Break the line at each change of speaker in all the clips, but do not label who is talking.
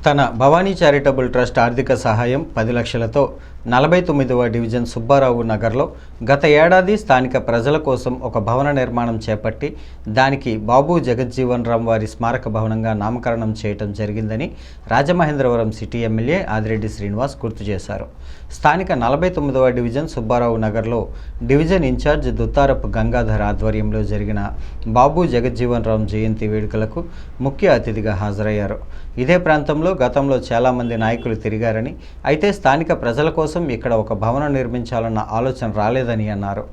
తన Bhavani charitable trust ఆర్థిక సహాయం 10 లక్షలతో 49వ డివిజన్ సుబ్బారావు నగర్లో గత ఏడాది స్థానిక ప్రజల కోసం ఒక భవన నిర్మాణం చేపట్టి దానికి బాబు జగజ్జీవన్ రామ్ వారి స్మారక భవనంగా నామకరణం చేయటం జరిగిందని రాజమహేంద్రవరం సిటీ ఎమ్మెల్యే ఆదిరెడ్డి శ్రీనివాస్ గుర్తు చేశారు. స్థానిక 49వ డివిజన్ సుబ్బారావు నగర్లో డివిజన్ ఇన్ఛార్జ్ దుత్తారపు గంగాధర్ ఆధ్వర్యంలో జరిగిన బాబు జగజ్జీవన్ రామ్ జయంతి వేడుకలకు ముఖ్య అతిథిగా హాజరయ్యారు. ఇదే ప్రాంతంలో గతంలో చాలామంది నాయకులు తిరిగారని, అయితే స్థానిక ప్రజల కోసం ఇక్కడ ఒక భవనం నిర్మించాలన్న ఆలోచన రాలేదని అన్నారు.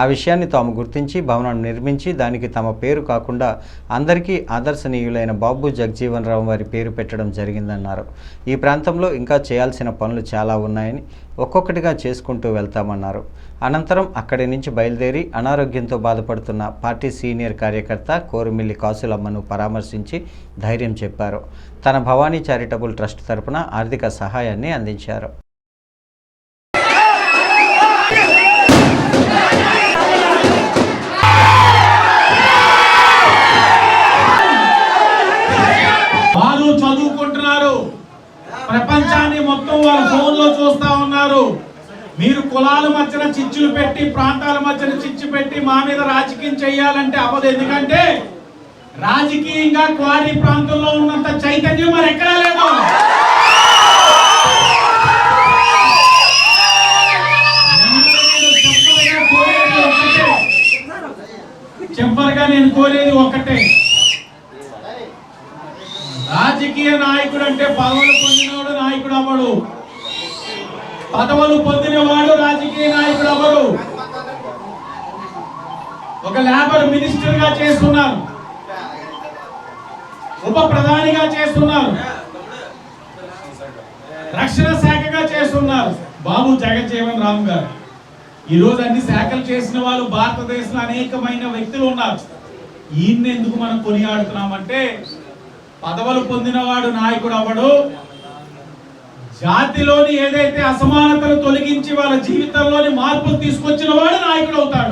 ఆ విషయాన్ని తాము గుర్తించి భవనం నిర్మించి దానికి తమ పేరు కాకుండా అందరికీ ఆదర్శనీయులైన బాబు జగజ్జీవన్ రామ్ వారి పేరు పెట్టడం జరిగిందన్నారు. ఈ ప్రాంతంలో ఇంకా చేయాల్సిన పనులు చాలా ఉన్నాయని ఒక్కొక్కటిగా చేసుకుంటూ వెళ్తామన్నారు. అనంతరం అక్కడి నుంచి బయలుదేరి అనారోగ్యంతో బాధపడుతున్న పార్టీ సీనియర్ కార్యకర్త కోరుమిల్లి కాసులమ్మను పరామర్శించి ధైర్యం చెప్పారు. తన భవానీ చారిటబుల్ ట్రస్ట్ తరపున ఆర్థిక సహాయాన్ని అందించారు.
వారు చదువుకుంటున్నారు, ప్రపంచాన్ని మొత్తం వాళ్ళ ఫోన్లో చూస్తా ఉన్నారు. మీరు కులాల మధ్యన చిచ్చులు పెట్టి, ప్రాంతాల మధ్యన చిచ్చు పెట్టి మా మీద రాజకీయం చేయాలంటే అవ్వదు. ఎందుకంటే రాజకీయంగా క్వారీ ప్రాంతంలో ఉన్నంత చైతన్యం మరి ఎక్కడా లేదు. చెప్పరుగా నేను కోరేది ఒక్కటే, రాజకీయ నాయకుడు అంటే పదవులు పొందినవాడు నాయకుడు అవ్వడు. పదవులు పొందినవాడు రాజకీయ నాయకుడు అవ్వడు. ఒక లేబర్ మినిస్టర్ గా చేస్తున్నారు, ఉప ప్రధానిగా చేస్తున్నారు, రక్షణ శాఖగా చేస్తున్నారు బాబు జగజ్జీవన్ రామ్ గారు. ఈ రోజు అన్ని శాఖలు చేసిన వాళ్ళు భారతదేశంలో అనేకమైన వ్యక్తులు ఉన్నారు. ఈయన్ని ఎందుకు మనం కొనియాడుతున్నామంటే పదవులు పొందినవాడు నాయకుడు అవ్వడు. జాతిలోని ఏదైతే అసమానతలు తొలగించి వాళ్ళ జీవితంలోని మార్పులు తీసుకొచ్చిన వాడు నాయకుడు అవుతాడు.